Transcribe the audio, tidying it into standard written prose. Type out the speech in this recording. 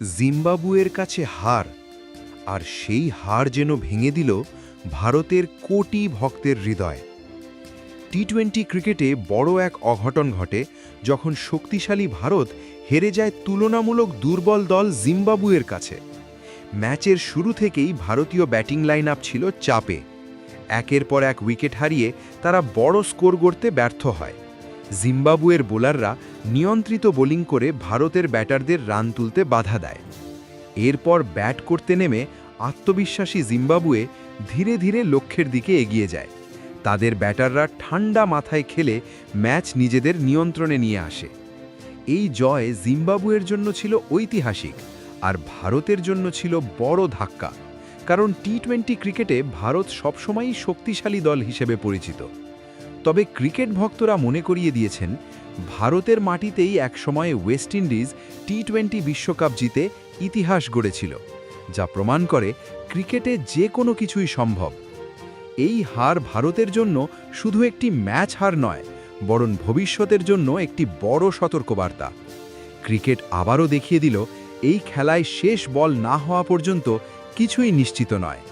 জিম্বাবুয়ের কাছে হার, আর সেই হার যেন ভেঙে দিল ভারতের কোটি ভক্তের হৃদয়। টি-20 ক্রিকেটে বড় এক অঘটন ঘটে যখন শক্তিশালী ভারত হেরে যায় তুলনামূলক দুর্বল দল জিম্বাবুয়ের কাছে। ম্যাচের শুরু থেকেই ভারতীয় ব্যাটিং লাইন আপ ছিল চাপে। একের পর এক উইকেট হারিয়ে তারা বড় স্কোর করতে ব্যর্থ হয়। জিম্বাবুয়ের বোলাররা নিয়ন্ত্রিত বোলিং করে ভারতের ব্যাটারদের রান তুলতে বাধা দেয়। এরপর ব্যাট করতে নেমে আত্মবিশ্বাসী জিম্বাবুয়ে ধীরে ধীরে লক্ষ্যের দিকে এগিয়ে যায়। তাদের ব্যাটাররা ঠান্ডা মাথায় খেলে ম্যাচ নিজেদের নিয়ন্ত্রণে নিয়ে আসে। এই জয় জিম্বাবুয়ের জন্য ছিল ঐতিহাসিক, আর ভারতের জন্য ছিল বড় ধাক্কা, কারণ টি-20 ক্রিকেটে ভারত সবসময়ই শক্তিশালী দল হিসেবে পরিচিত। তবে ক্রিকেট ভক্তরা মনে করিয়ে দিয়েছেন, ভারতের মাটিতেই একসময় ওয়েস্ট ইন্ডিজ টি-20 বিশ্বকাপ জিতে ইতিহাস গড়েছিল, যা প্রমাণ করে ক্রিকেটে যে কোনো কিছুই সম্ভব। এই হার ভারতের জন্য শুধু একটি ম্যাচ হার নয়, বরং ভবিষ্যতের জন্য একটি বড় সতর্কবার্তা। ক্রিকেট আবারও দেখিয়ে দিল, এই খেলায় শেষ বল না হওয়া পর্যন্ত কিছুই নিশ্চিত নয়।